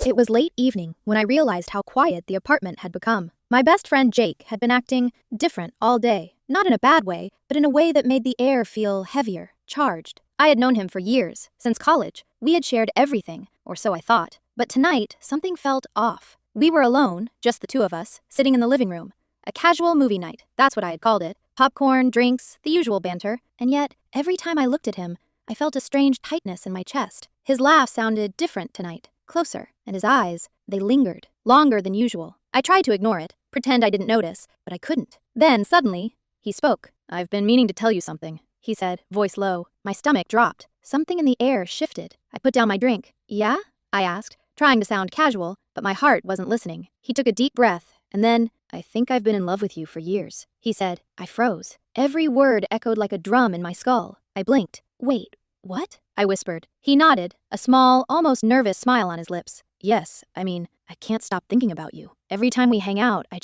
It was late evening when I realized how quiet the apartment had become. My best friend Jake had been acting different all day. Not in a bad way, but in a way that made the air feel heavier, charged. I had known him for years, since college. We had shared everything, or so I thought. But tonight, something felt off. We were alone, just the two of us, sitting in the living room. A casual movie night, that's what I had called it. Popcorn, drinks, the usual banter. And yet, every time I looked at him, I felt a strange tightness in my chest. His laugh sounded different tonight, closer, and his eyes, they lingered, longer than usual. I tried to ignore it, pretend I didn't notice, but I couldn't. Then, suddenly, he spoke. "I've been meaning to tell you something," he said, voice low. My stomach dropped. Something in the air shifted. I put down my drink. "Yeah?" I asked, trying to sound casual, but my heart wasn't listening. He took a deep breath, and then, "I think I've been in love with you for years," he said. I froze. Every word echoed like a drum in my skull. I blinked. "Wait, what?" I whispered. He nodded, a small, almost nervous smile on his lips. "Yes, I can't stop thinking about you. Every time we hang out, I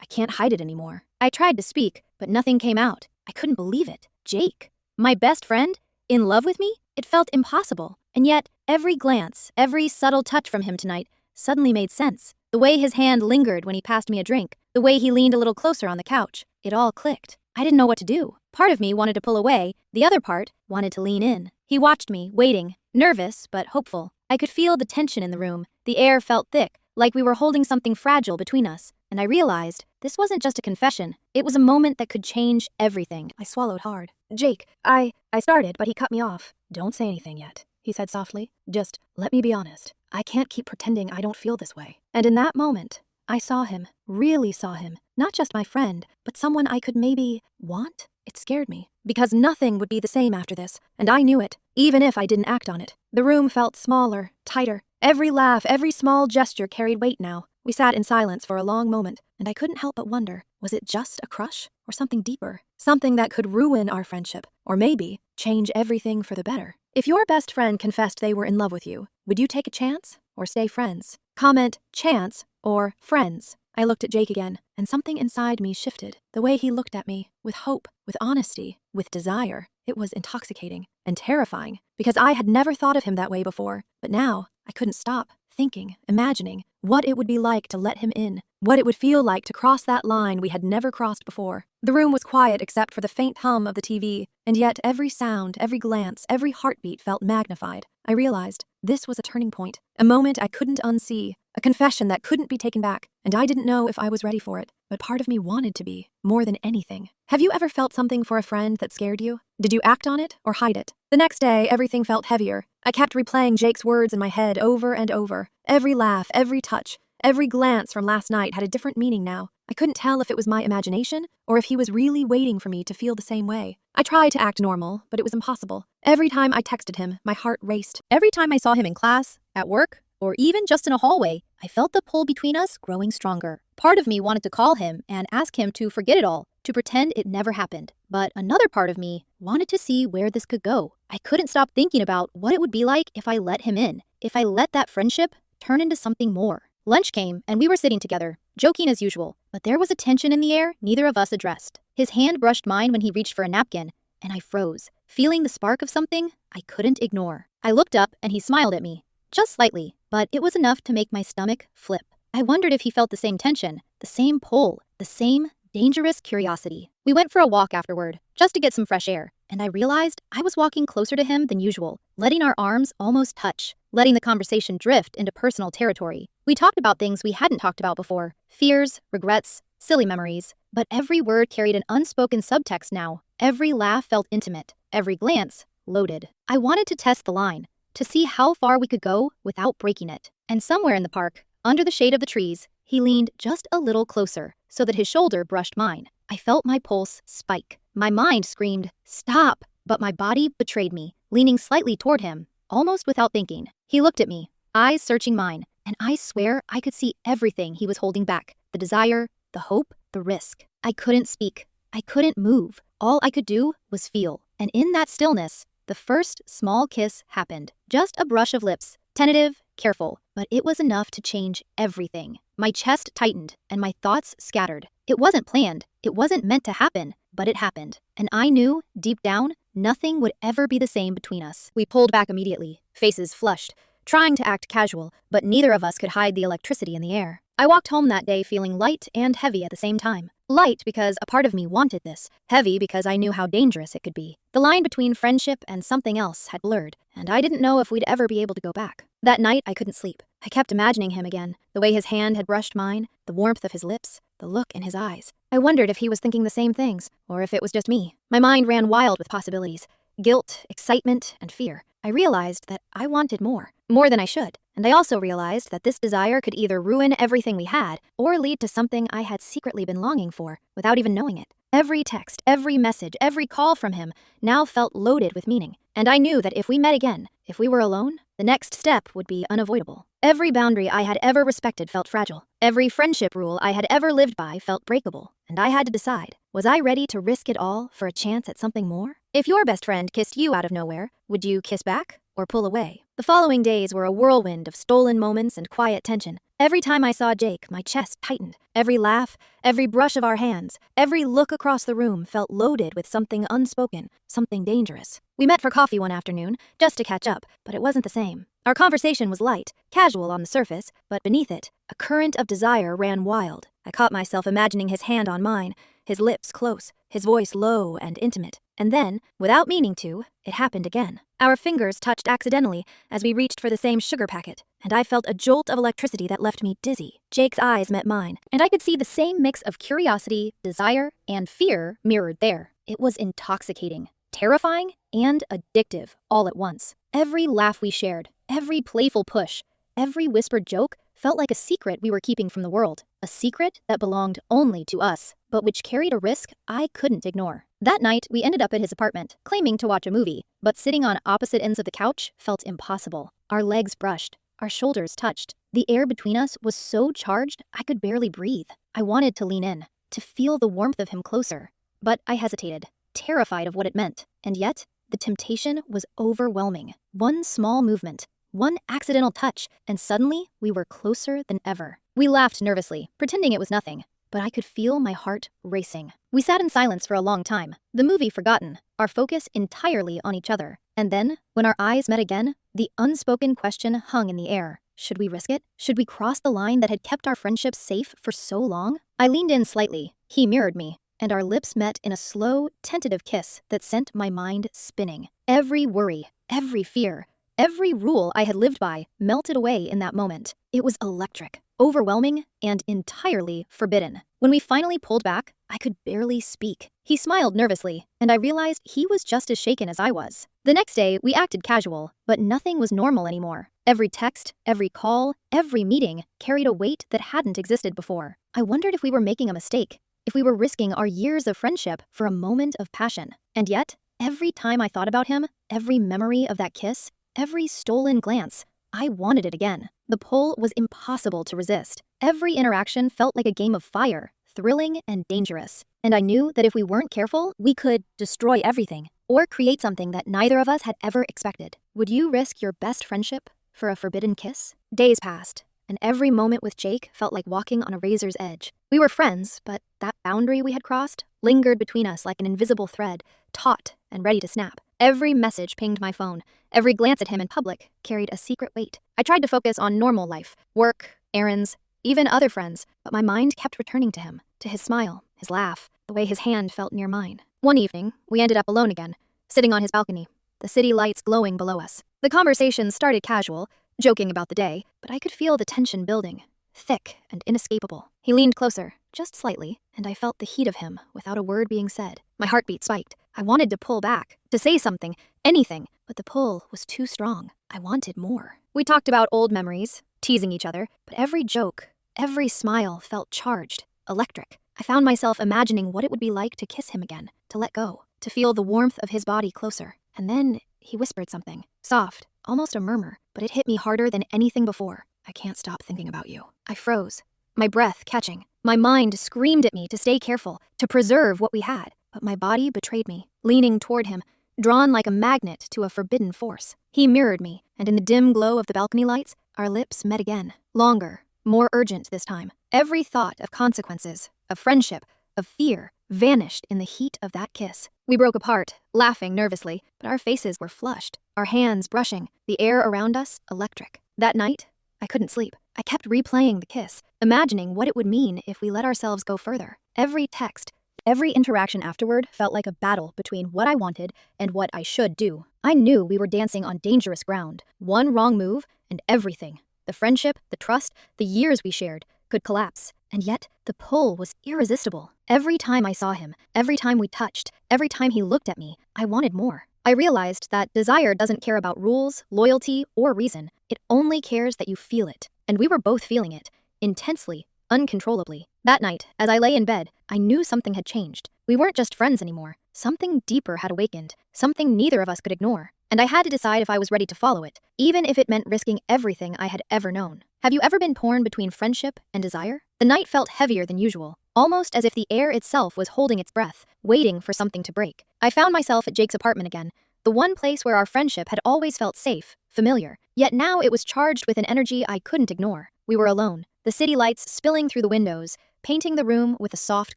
can't hide it anymore." I tried to speak, but nothing came out. I couldn't believe it. Jake, my best friend, in love with me? It felt impossible. And yet, every glance, every subtle touch from him tonight suddenly made sense. The way his hand lingered when he passed me a drink, the way he leaned a little closer on the couch, it all clicked. I didn't know what to do. Part of me wanted to pull away, the other part wanted to lean in. He watched me, waiting, nervous but hopeful. I could feel the tension in the room. The air felt thick, like we were holding something fragile between us. And I realized this wasn't just a confession. It was a moment that could change everything. I swallowed hard. "Jake, I started, but he cut me off." "Don't say anything yet," he said softly. "Just let me be honest. I can't keep pretending I don't feel this way." And in that moment, I saw him, really saw him. Not just my friend, but someone I could maybe want. It scared me, because nothing would be the same after this, and I knew it, even if I didn't act on it. The room felt smaller, tighter. Every laugh, every small gesture carried weight now. We sat in silence for a long moment, and I couldn't help but wonder, was it just a crush, or something deeper? Something that could ruin our friendship, or maybe change everything for the better. If your best friend confessed they were in love with you, would you take a chance, or stay friends? Comment chance or friends. I looked at Jake again, and something inside me shifted. The way he looked at me, with hope, with honesty, with desire. It was intoxicating and terrifying, because I had never thought of him that way before. But now, I couldn't stop thinking, imagining what it would be like to let him in, what it would feel like to cross that line we had never crossed before. The room was quiet except for the faint hum of the TV, and yet every sound, every glance, every heartbeat felt magnified. I realized this was a turning point, a moment I couldn't unsee, a confession that couldn't be taken back, and I didn't know if I was ready for it, but part of me wanted to be, more than anything. Have you ever felt something for a friend that scared you? Did you act on it or hide it? The next day, everything felt heavier. I kept replaying Jake's words in my head over and over. Every laugh, every touch, every glance from last night had a different meaning now. I couldn't tell if it was my imagination or if he was really waiting for me to feel the same way. I tried to act normal, but it was impossible. Every time I texted him, my heart raced. Every time I saw him in class, at work, or even just in a hallway, I felt the pull between us growing stronger. Part of me wanted to call him and ask him to forget it all, to pretend it never happened. But another part of me wanted to see where this could go. I couldn't stop thinking about what it would be like if I let him in, if I let that friendship turn into something more. Lunch came, and we were sitting together, joking as usual, but there was a tension in the air neither of us addressed. His hand brushed mine when he reached for a napkin, and I froze, feeling the spark of something I couldn't ignore. I looked up, and he smiled at me, just slightly, but it was enough to make my stomach flip. I wondered if he felt the same tension, the same pull, the same dangerous curiosity. We went for a walk afterward, just to get some fresh air, and I realized I was walking closer to him than usual, letting our arms almost touch, letting the conversation drift into personal territory. We talked about things we hadn't talked about before, fears, regrets, silly memories, but every word carried an unspoken subtext now. Every laugh felt intimate, every glance loaded. I wanted to test the line, to see how far we could go without breaking it. And somewhere in the park, under the shade of the trees, he leaned just a little closer, so that his shoulder brushed mine. I felt my pulse spike. My mind screamed, "Stop!" But my body betrayed me, leaning slightly toward him, almost without thinking. He looked at me, eyes searching mine, and I swear I could see everything he was holding back. The desire, the hope, the risk. I couldn't speak. I couldn't move. All I could do was feel. And in that stillness, the first small kiss happened. Just a brush of lips, tentative, careful, but it was enough to change everything. My chest tightened, and my thoughts scattered. It wasn't planned. It wasn't meant to happen, but it happened. And I knew, deep down, nothing would ever be the same between us. We pulled back immediately, faces flushed, trying to act casual, but neither of us could hide the electricity in the air. I walked home that day feeling light and heavy at the same time. Light because a part of me wanted this, heavy because I knew how dangerous it could be. The line between friendship and something else had blurred, and I didn't know if we'd ever be able to go back. That night, I couldn't sleep. I kept imagining him again, the way his hand had brushed mine, the warmth of his lips, the look in his eyes. I wondered if he was thinking the same things, or if it was just me. My mind ran wild with possibilities. Guilt, excitement, and fear. I realized that I wanted more than I should. And I also realized that this desire could either ruin everything we had or lead to something I had secretly been longing for without even knowing it. Every text, every message, every call from him now felt loaded with meaning. And I knew that if we met again, if we were alone, the next step would be unavoidable. Every boundary I had ever respected felt fragile. Every friendship rule I had ever lived by felt breakable. And I had to decide, was I ready to risk it all for a chance at something more? If your best friend kissed you out of nowhere, would you kiss back or pull away? The following days were a whirlwind of stolen moments and quiet tension. Every time I saw Jake, my chest tightened. Every laugh, every brush of our hands, every look across the room felt loaded with something unspoken, something dangerous. We met for coffee one afternoon, just to catch up, but it wasn't the same. Our conversation was light, casual on the surface, but beneath it, a current of desire ran wild. I caught myself imagining his hand on mine, his lips close, his voice low and intimate. And then, without meaning to, it happened again. Our fingers touched accidentally as we reached for the same sugar packet, and I felt a jolt of electricity that left me dizzy. Jake's eyes met mine, and I could see the same mix of curiosity, desire, and fear mirrored there. It was intoxicating, terrifying, and addictive all at once. Every laugh we shared, every playful push, every whispered joke felt like a secret we were keeping from the world. A secret that belonged only to us, but which carried a risk I couldn't ignore. That night, we ended up at his apartment, claiming to watch a movie, but sitting on opposite ends of the couch felt impossible. Our legs brushed, our shoulders touched. The air between us was so charged I could barely breathe. I wanted to lean in, to feel the warmth of him closer, but I hesitated, terrified of what it meant. And yet, the temptation was overwhelming. One small movement, one accidental touch, and suddenly we were closer than ever. We laughed nervously, pretending it was nothing, but I could feel my heart racing. We sat in silence for a long time, the movie forgotten, our focus entirely on each other. And then, when our eyes met again, the unspoken question hung in the air. Should we risk it? Should we cross the line that had kept our friendship safe for so long? I leaned in slightly. He mirrored me, and our lips met in a slow, tentative kiss that sent my mind spinning. Every worry, every fear, every rule I had lived by melted away in that moment. It was electric, overwhelming, and entirely forbidden. When we finally pulled back, I could barely speak. He smiled nervously, and I realized he was just as shaken as I was. The next day, we acted casual, but nothing was normal anymore. Every text, every call, every meeting carried a weight that hadn't existed before. I wondered if we were making a mistake, if we were risking our years of friendship for a moment of passion. And yet, every time I thought about him, every memory of that kiss, every stolen glance, I wanted it again. The pull was impossible to resist. Every interaction felt like a game of fire, thrilling and dangerous. And I knew that if we weren't careful, we could destroy everything, or create something that neither of us had ever expected. Would you risk your best friendship for a forbidden kiss? Days passed, and every moment with Jake felt like walking on a razor's edge. We were friends, but that boundary we had crossed lingered between us like an invisible thread, taut and ready to snap. Every message pinged my phone. Every glance at him in public carried a secret weight. I tried to focus on normal life, work, errands, even other friends, but my mind kept returning to him, to his smile, his laugh, the way his hand felt near mine. One evening, we ended up alone again, sitting on his balcony, the city lights glowing below us. The conversation started casual, joking about the day, but I could feel the tension building, thick and inescapable. He leaned closer, just slightly, and I felt the heat of him without a word being said. My heartbeat spiked. I wanted to pull back, to say something, anything, but the pull was too strong. I wanted more. We talked about old memories, teasing each other, but every joke, every smile felt charged, electric. I found myself imagining what it would be like to kiss him again, to let go, to feel the warmth of his body closer. And then he whispered something, soft, almost a murmur, but it hit me harder than anything before. I can't stop thinking about you. I froze, my breath catching. My mind screamed at me to stay careful, to preserve what we had. But my body betrayed me, leaning toward him, drawn like a magnet to a forbidden force. He mirrored me, and in the dim glow of the balcony lights, our lips met again. Longer, more urgent this time. Every thought of consequences, of friendship, of fear, vanished in the heat of that kiss. We broke apart, laughing nervously, but our faces were flushed, our hands brushing, the air around us electric. That night, I couldn't sleep. I kept replaying the kiss, imagining what it would mean if we let ourselves go further. Every text, every interaction afterward felt like a battle between what I wanted and what I should do. I knew we were dancing on dangerous ground. One wrong move, and everything. The friendship, the trust, the years we shared could collapse. And yet, the pull was irresistible. Every time I saw him, every time we touched, every time he looked at me, I wanted more. I realized that desire doesn't care about rules, loyalty, or reason. It only cares that you feel it. And we were both feeling it, intensely, uncontrollably. That night, as I lay in bed, I knew something had changed. We weren't just friends anymore. Something deeper had awakened, something neither of us could ignore. And I had to decide if I was ready to follow it, even if it meant risking everything I had ever known. Have you ever been torn between friendship and desire? The night felt heavier than usual, almost as if the air itself was holding its breath, waiting for something to break. I found myself at Jake's apartment again, the one place where our friendship had always felt safe, familiar. Yet now it was charged with an energy I couldn't ignore. We were alone, the city lights spilling through the windows, painting the room with a soft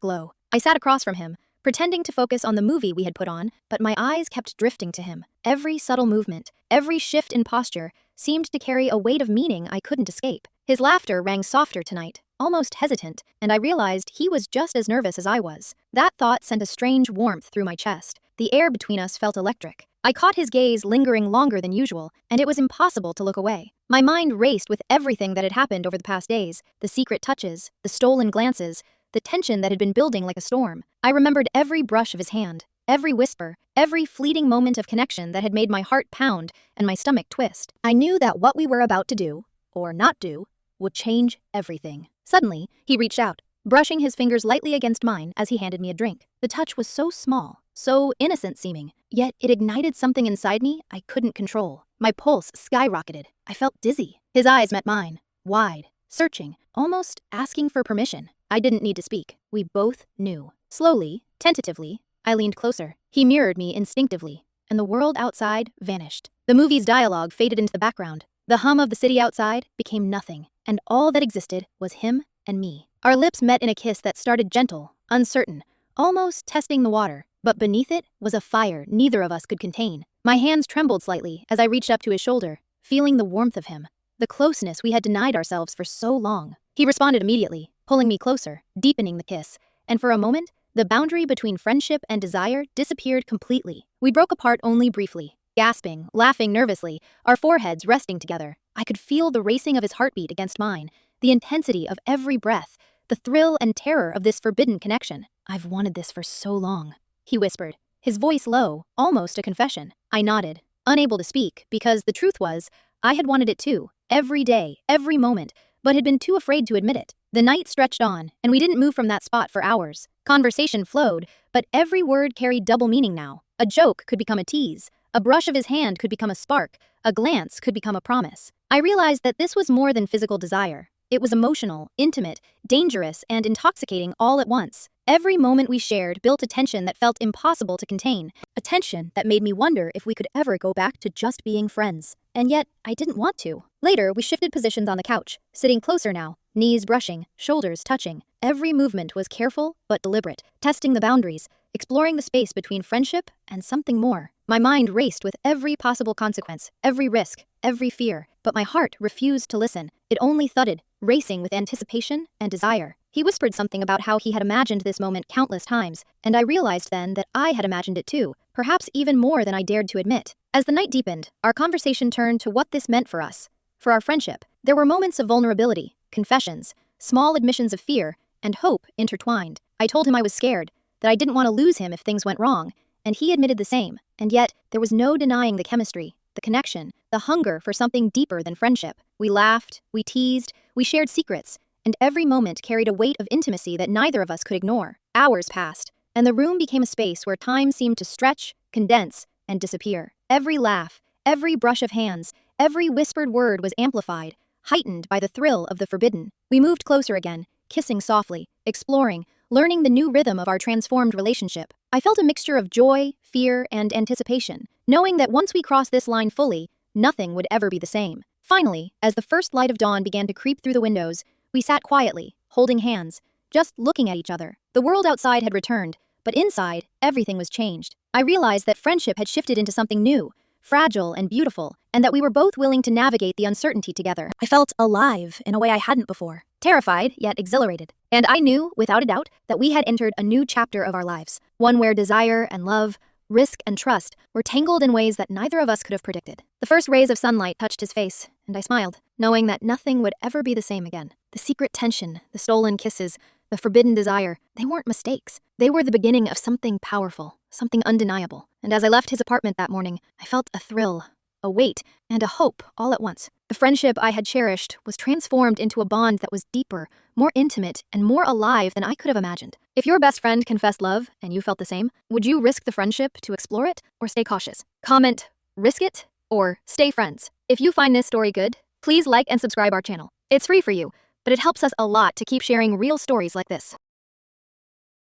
glow. I sat across from him, pretending to focus on the movie we had put on, but my eyes kept drifting to him. Every subtle movement, every shift in posture, seemed to carry a weight of meaning I couldn't escape. His laughter rang softer tonight, almost hesitant, and I realized he was just as nervous as I was. That thought sent a strange warmth through my chest. The air between us felt electric. I caught his gaze lingering longer than usual, and it was impossible to look away. My mind raced with everything that had happened over the past days, the secret touches, the stolen glances, the tension that had been building like a storm. I remembered every brush of his hand, every whisper, every fleeting moment of connection that had made my heart pound and my stomach twist. I knew that what we were about to do, or not do, would change everything. Suddenly, he reached out, brushing his fingers lightly against mine as he handed me a drink. The touch was so small, so innocent seeming, yet it ignited something inside me I couldn't control. My pulse skyrocketed. I felt dizzy. His eyes met mine, wide, searching, almost asking for permission. I didn't need to speak. We both knew. Slowly, tentatively, I leaned closer. He mirrored me instinctively, and the world outside vanished. The movie's dialogue faded into the background. The hum of the city outside became nothing, and all that existed was him and me. Our lips met in a kiss that started gentle, uncertain, almost testing the water, but beneath it was a fire neither of us could contain. My hands trembled slightly as I reached up to his shoulder, feeling the warmth of him, the closeness we had denied ourselves for so long. He responded immediately, pulling me closer, deepening the kiss, and for a moment, the boundary between friendship and desire disappeared completely. We broke apart only briefly, gasping, laughing nervously, our foreheads resting together. I could feel the racing of his heartbeat against mine, the intensity of every breath, the thrill and terror of this forbidden connection. "I've wanted this for so long," he whispered, his voice low, almost a confession. I nodded, unable to speak, because the truth was, I had wanted it too, every day, every moment, but had been too afraid to admit it. The night stretched on, and we didn't move from that spot for hours. Conversation flowed, but every word carried double meaning now. A joke could become a tease, a brush of his hand could become a spark, a glance could become a promise. I realized that this was more than physical desire. It was emotional, intimate, dangerous, and intoxicating all at once. Every moment we shared built a tension that felt impossible to contain, a tension that made me wonder if we could ever go back to just being friends. And yet, I didn't want to. Later, we shifted positions on the couch, sitting closer now, knees brushing, shoulders touching. Every movement was careful but deliberate, testing the boundaries, exploring the space between friendship and something more. My mind raced with every possible consequence, every risk, every fear, but my heart refused to listen. It only thudded, racing with anticipation and desire. He whispered something about how he had imagined this moment countless times, and I realized then that I had imagined it too, perhaps even more than I dared to admit. As the night deepened, our conversation turned to what this meant for us, for our friendship. There were moments of vulnerability, confessions, small admissions of fear, and hope intertwined. I told him I was scared, that I didn't want to lose him if things went wrong, and he admitted the same. And yet, there was no denying the chemistry, the connection, the hunger for something deeper than friendship. We laughed, we teased, we shared secrets, and every moment carried a weight of intimacy that neither of us could ignore. Hours passed, and the room became a space where time seemed to stretch, condense, and disappear. Every laugh, every brush of hands, every whispered word was amplified, heightened by the thrill of the forbidden. We moved closer again, kissing softly, exploring, learning the new rhythm of our transformed relationship. I felt a mixture of joy, fear, and anticipation, knowing that once we crossed this line fully, nothing would ever be the same. Finally, as the first light of dawn began to creep through the windows, we sat quietly, holding hands, just looking at each other. The world outside had returned, but inside, everything was changed. I realized that friendship had shifted into something new, fragile and beautiful, and that we were both willing to navigate the uncertainty together. I felt alive in a way I hadn't before, terrified yet exhilarated. And I knew, without a doubt, that we had entered a new chapter of our lives, one where desire and love, risk and trust were tangled in ways that neither of us could have predicted. The first rays of sunlight touched his face, and I smiled, knowing that nothing would ever be the same again. The secret tension, the stolen kisses, the forbidden desire, they weren't mistakes. They were the beginning of something powerful, something undeniable. And as I left his apartment that morning, I felt a thrill, a weight, and a hope all at once. The friendship I had cherished was transformed into a bond that was deeper, more intimate, and more alive than I could have imagined. If your best friend confessed love, and you felt the same, would you risk the friendship to explore it, or stay cautious? Comment, risk it, or stay friends. If you find this story good, please like and subscribe our channel. It's free for you, but it helps us a lot to keep sharing real stories like this.